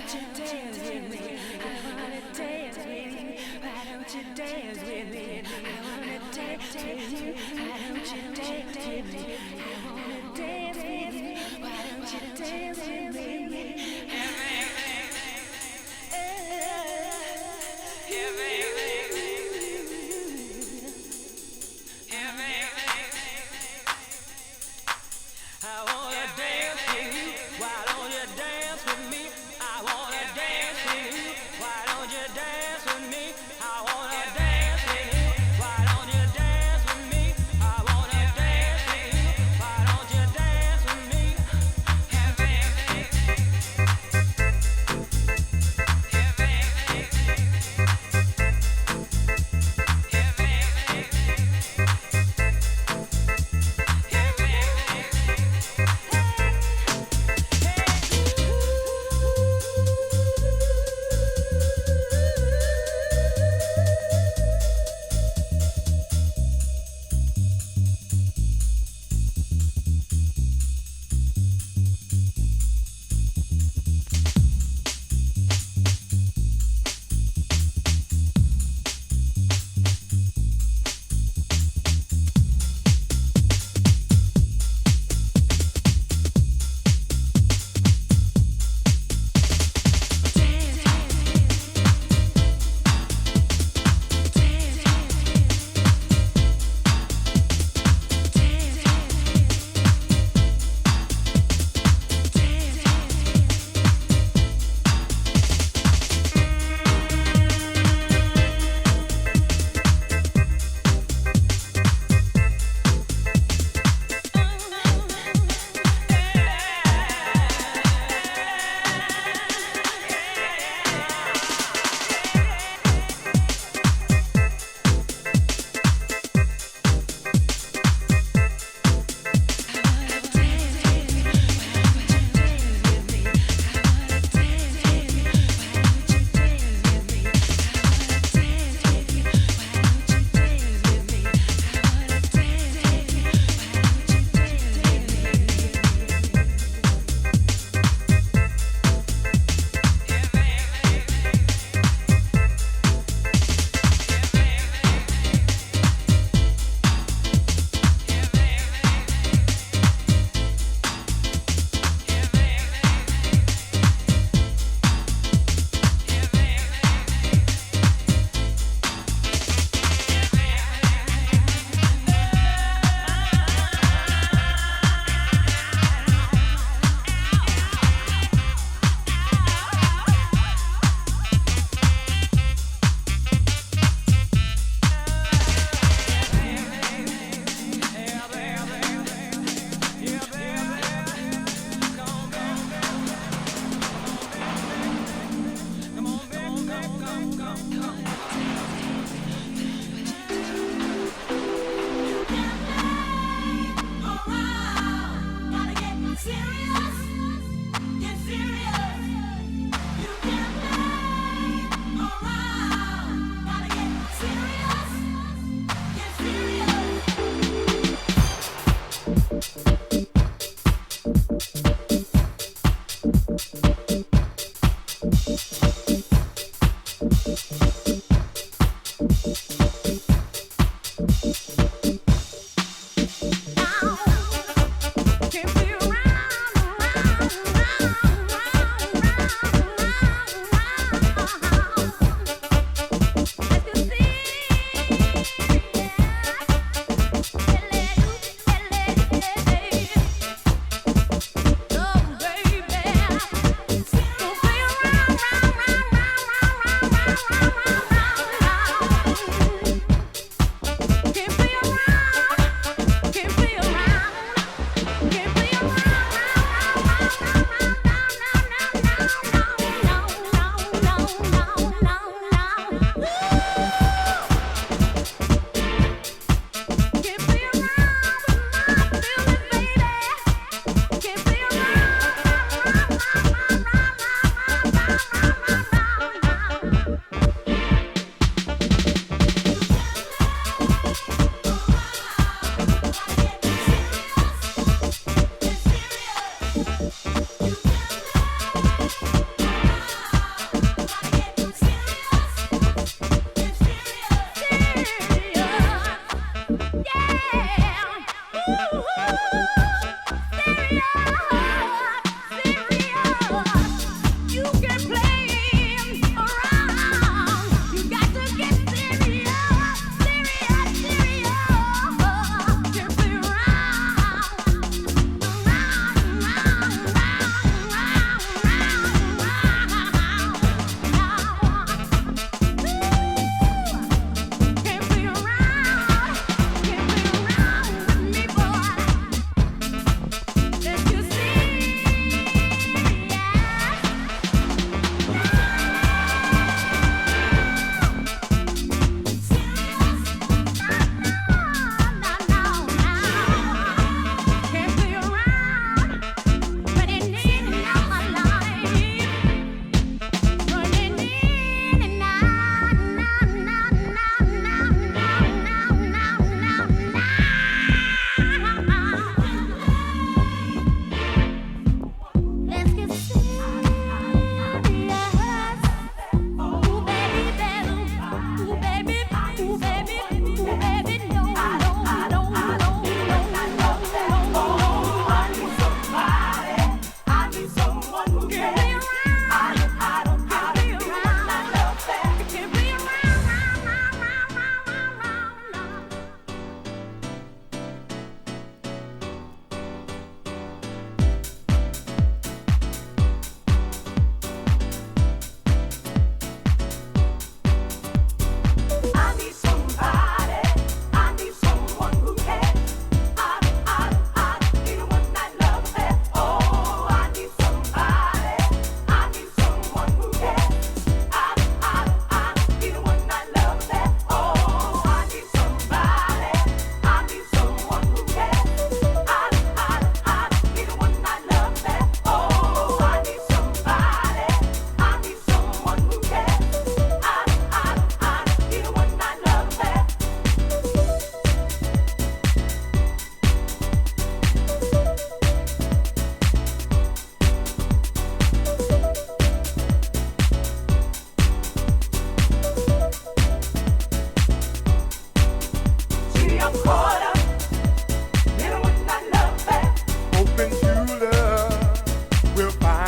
Hey,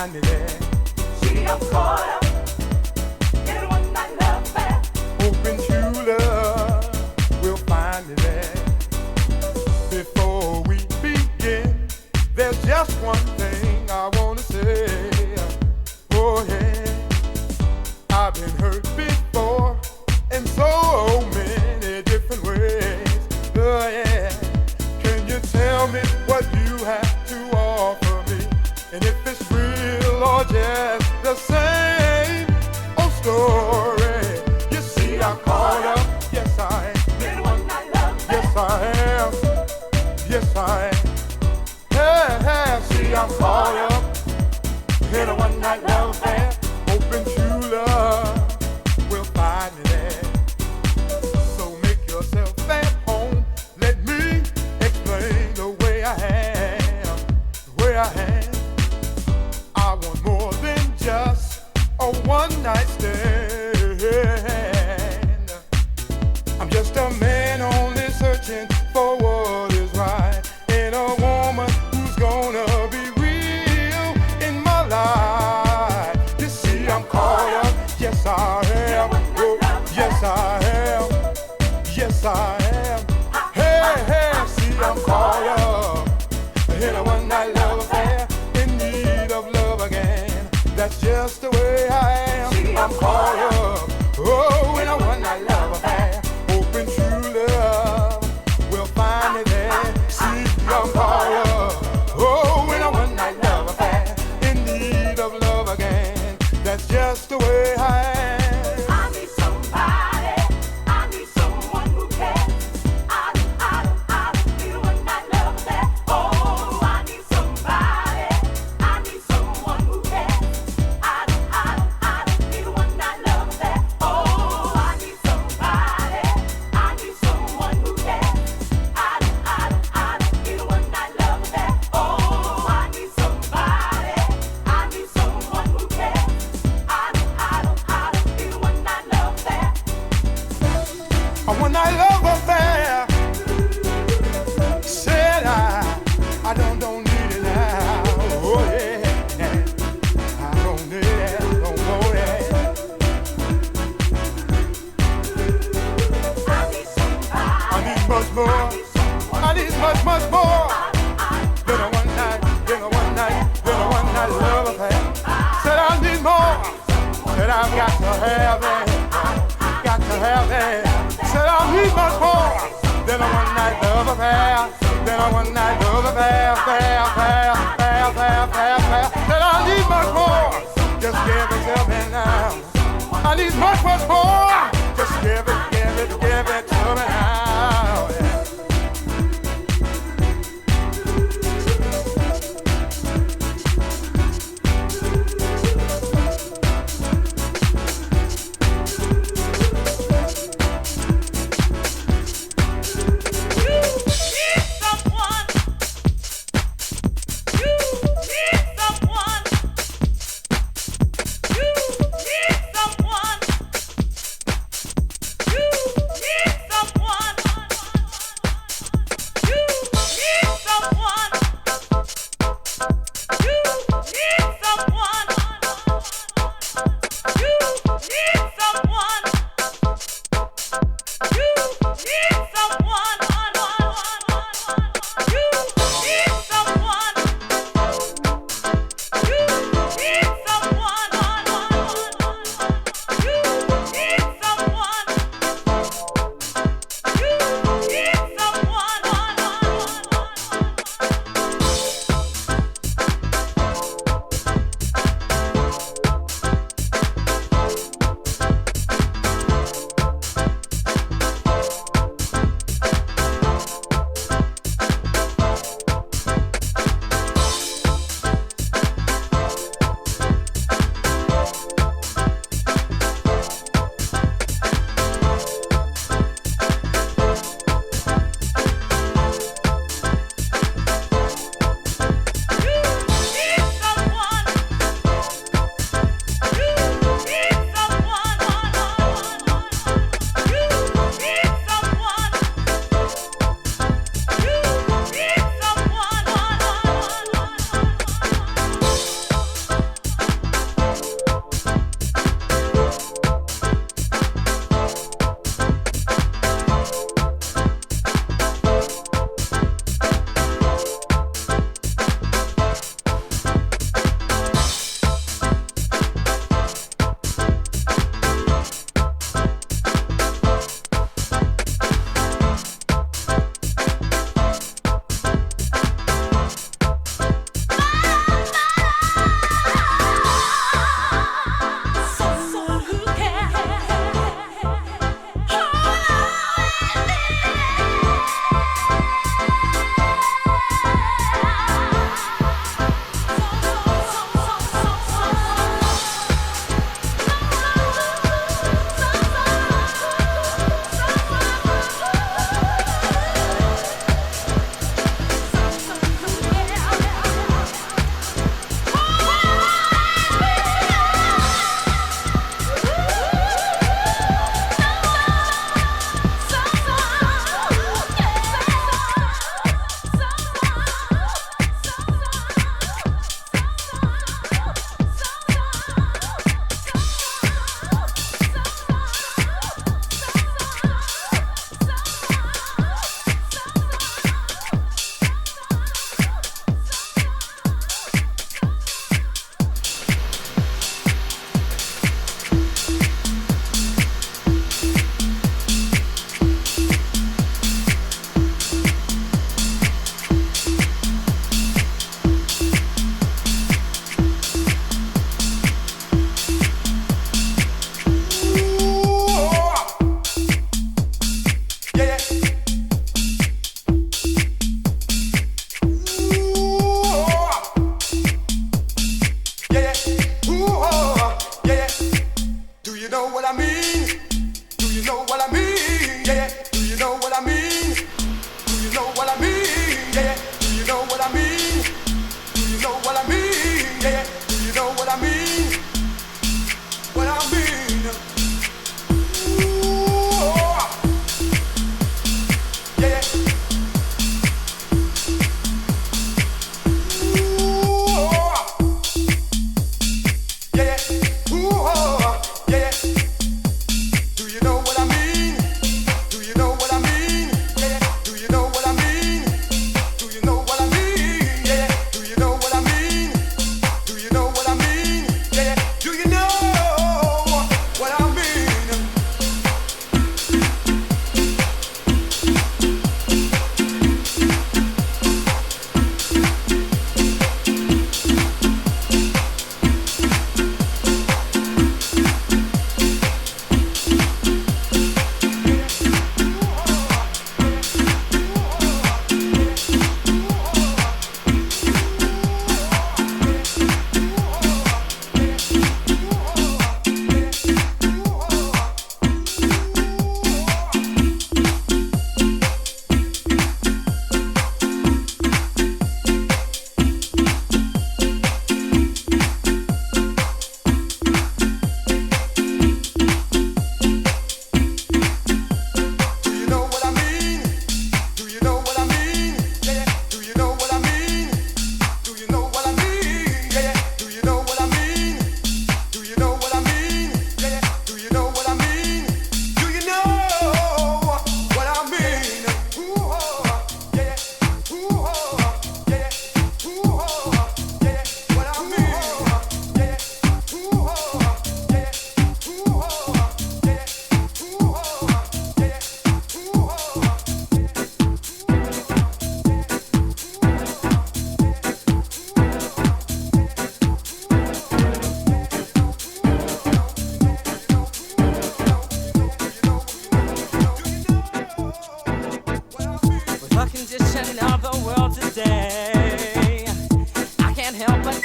find me there. See, I'm caught up in a one-night love affair. Hoping true love will find me there. Before we begin, there's just one thing I wanna say. Oh yeah, I've been hurt before in so many different ways. Oh yeah, can you tell me what you have to offer me? And if it's real or just the same old story. You see, I'm caught up. Yes, I am. In a one-night love affair. Yes, I am. Yes, I am. Hey, hey, see, I'm caught up in a one-night love affair. Hoping true love will find me there. So make yourself at home. Let me explain the way I am. The way I am. I want more than just a one-night stand. I'm just a man only searching for what is right in a woman who's gonna be real in my life. You see, I'm caught up. Yes, I am. Oh, yes, I am. Yes, I am. Hey, hey, see, I'm caught up in a one-night love affair, in need of love again. That's just the way I am. I'm caught up. Oh, in a one-night love affair. Hoping true love will find me there. See, I'm caught up. Oh, in a one-night love affair, in need of love again. That's just the way I am. I need somebody. I need someone who cares. I don't need a one-night love affair. Oh, I need somebody. I need someone who cares. I don't need a one-night love affair. Oh, I need somebody. I need someone who cares. I don't need a one-night love affair. Oh, I need somebody. I need someone who cares. I don't need a one-night love affair. A one-night love affair. Said I don't need it now. Oh yeah, I don't need it, don't want it. I need somebody. I need much more. I need much more than a one-night love affair. Said I need more. Said I've got to have it. Got to have it. Said I need much more than a one-night love affair. Than a one-night love affair. Fair. Said I need much more. Just give it to me now. I need much more. Just give it to me now. Yeah.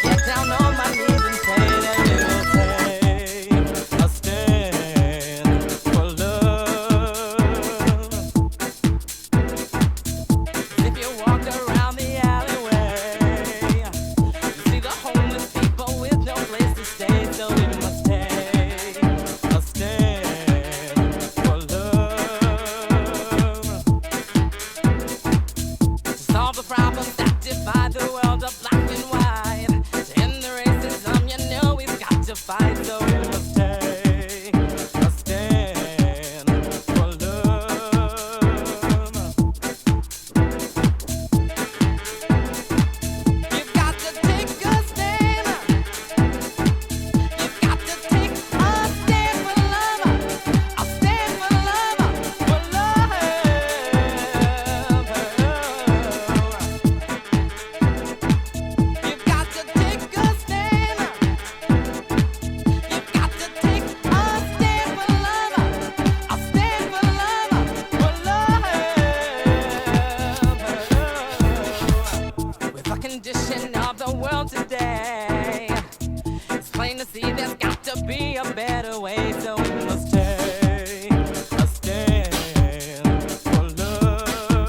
Get down on my knees and say that little say, I stand for love. If you walk around the alleyway, you see the homeless people with no place to stay, so you must take a stand for love. To solve the problems that divide the world of black and white, to end the racism, you know we've got to fight, so we must take a stand for love. You've got to take a stand. You've got to take a stand for love. A stand for love. For love. You've got to take a stand. You've got to take a stand for love. A stand for love. For love. With the condition of the world today, it's plain to see there's got to be a better way, so we must take a stand for love.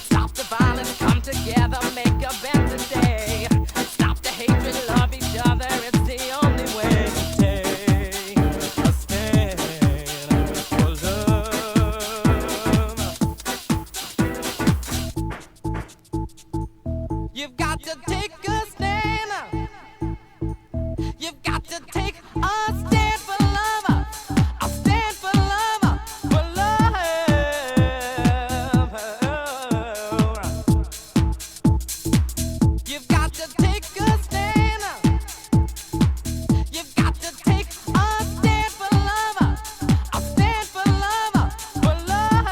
Stop the violence, come together, make a better day. Stop the hatred, love each other, it's the only way to take a stand for love. You've got to take a stand. You've got to take a stand for love. A stand for love. For love. You've got to take a stand. You've got to take a stand for love. A stand for love. For love.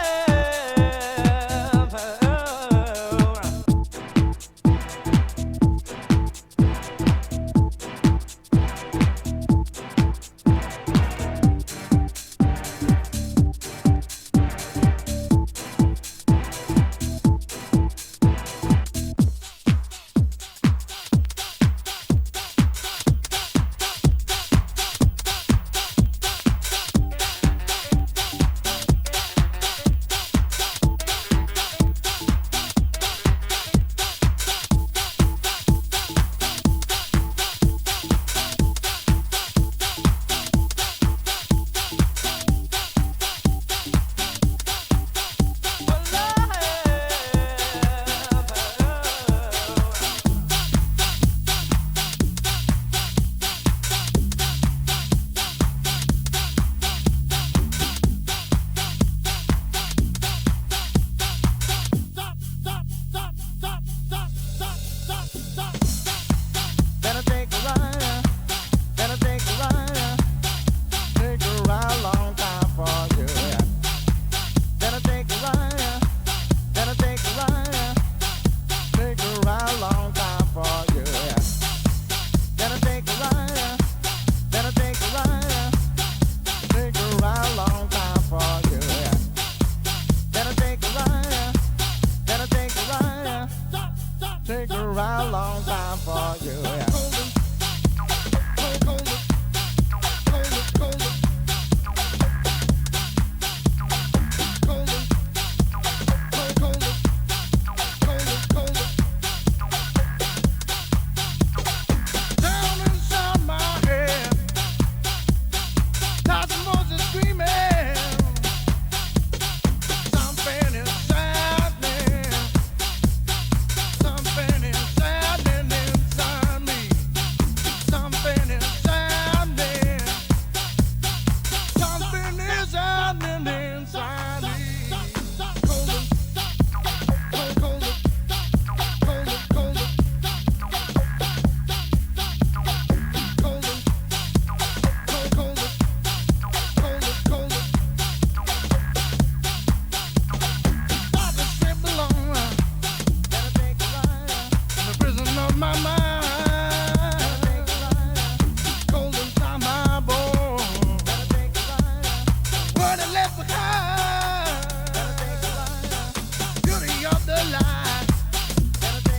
Better take a ride, better take a ride, take a ride, long time for you. Better take a ride, better take a ride, take a ride, long time for you. Better take a ride, better take a ride, take a ride, long time for you. Better take a ride, better take a ride, take a ride, long time for you. Down inside my head, thoughts and voices screaming. Something is saddening. Something is saddening inside me. Something is saddening. Something is saddening inside me. Colder, colder, colder, colder, colder, colder, colder, start to slip along. Better take a ride in the prison of my mind. Cold inside my bones. Better take a ride. What I left behind. Better take a ride. Beauty of the light. Better take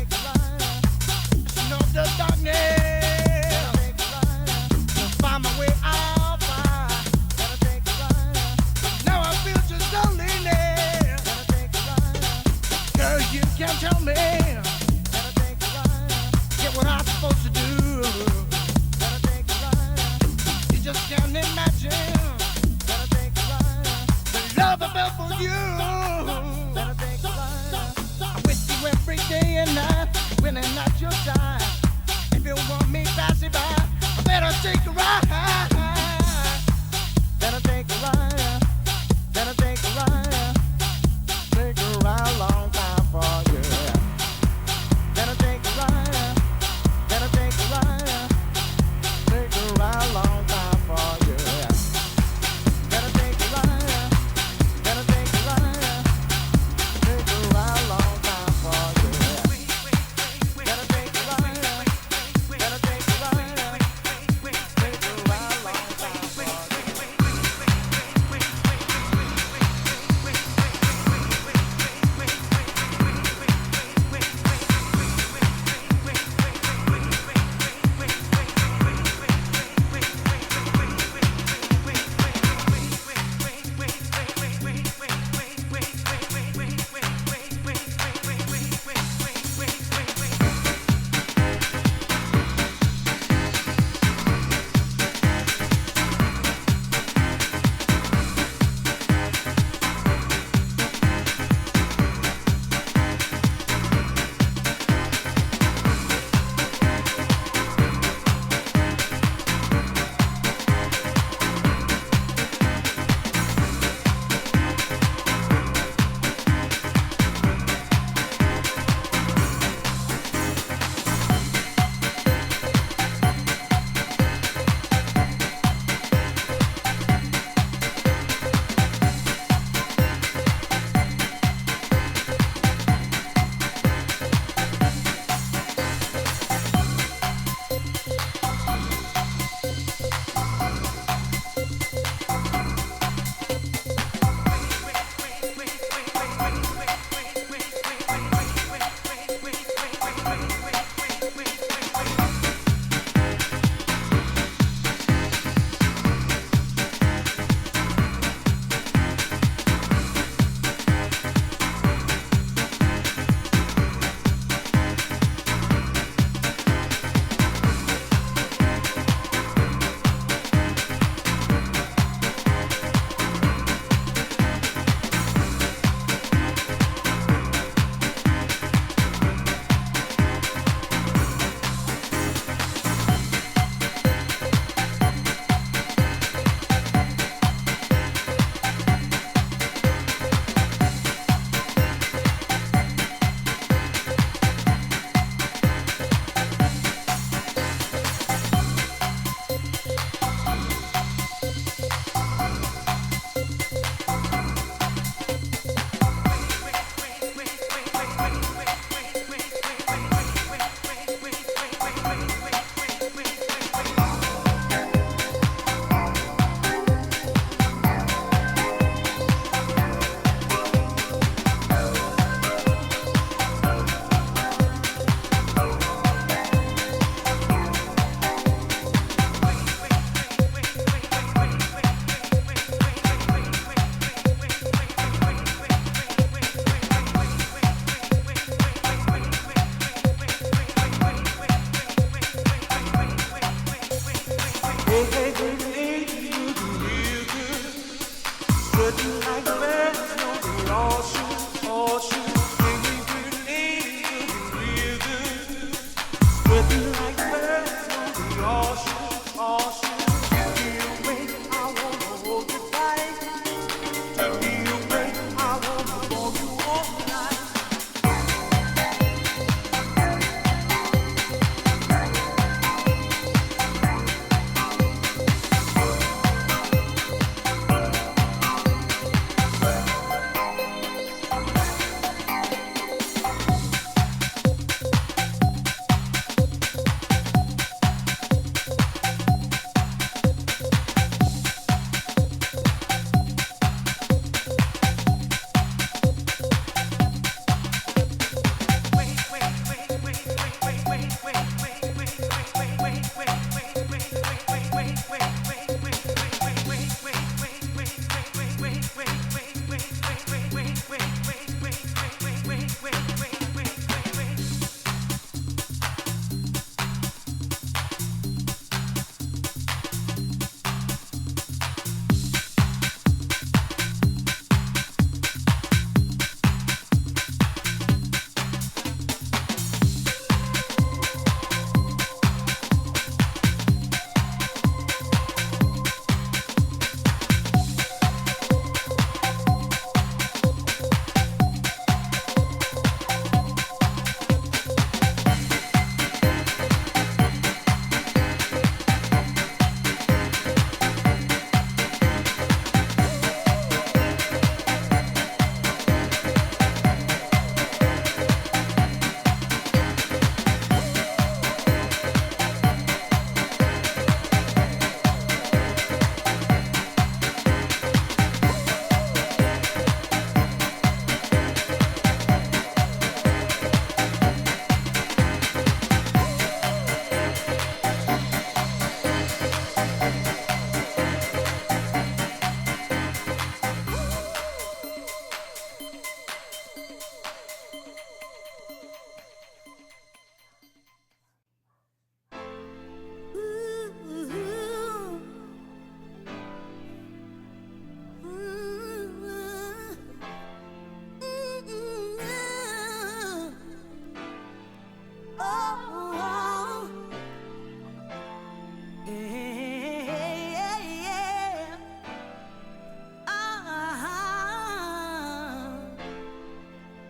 Yeah.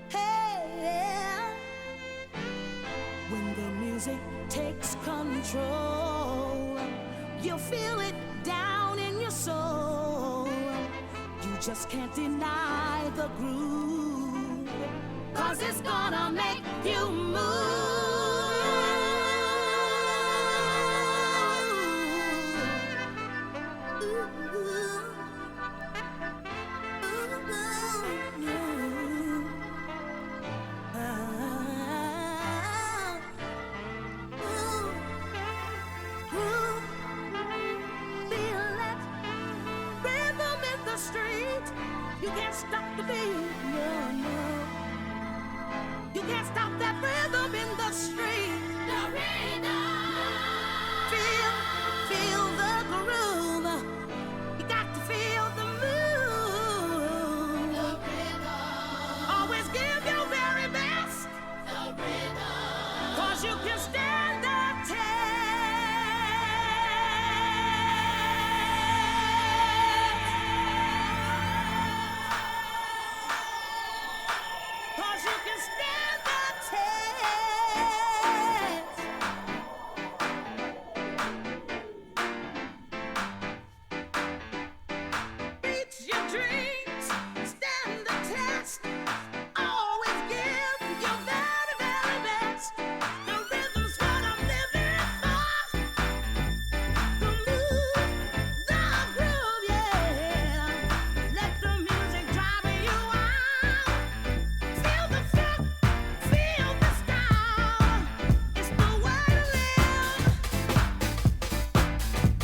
Hey. When the music takes control, you feel it down in your soul. You just can't deny the groove, 'cause it's gonna make you move. You can't stop the beat, no, no. You can't stop that rhythm in the street. The rhythm. Feel the groove. You got to feel the move. The rhythm. Always give your very best. The rhythm. 'Cause you can stand the test. You can stand the test. Reach your dreams, stand the test. Always give your very, very best. The rhythm's what I'm living for. The move, the groove, yeah. Let the music drive you out. Feel the funk, feel the style. It's the way to live.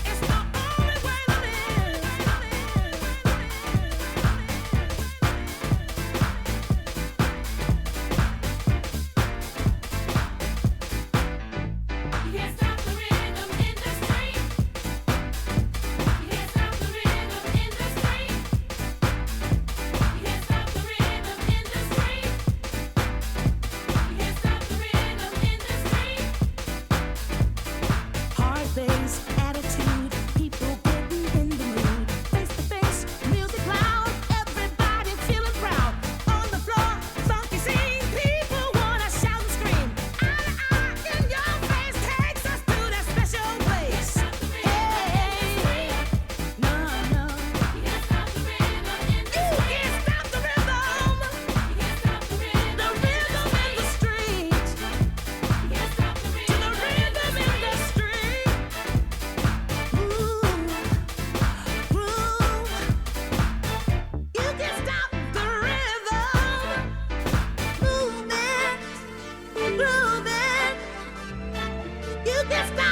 It's the only way to live. You can't stop the rhythm in the street. You can't stop the rhythm in the street. You can't stop the rhythm in the street. You can't stop the rhythm in the street. Hard bass attitude, people getting in the mood. Face to face, music loud, everybody feeling proud. On the floor, funky scene, people wanna shout and scream. Eye to eye in your face takes us to that special place. Hey, no, no. You can't stop the rhythm in the street. You can't stop the rhythm. You can't stop the rhythm. The rhythm in the street. You can't stop the rhythm. To the rhythm in the street. Groove. You can't stop the rhythm. Movement, grooving. You can't stop.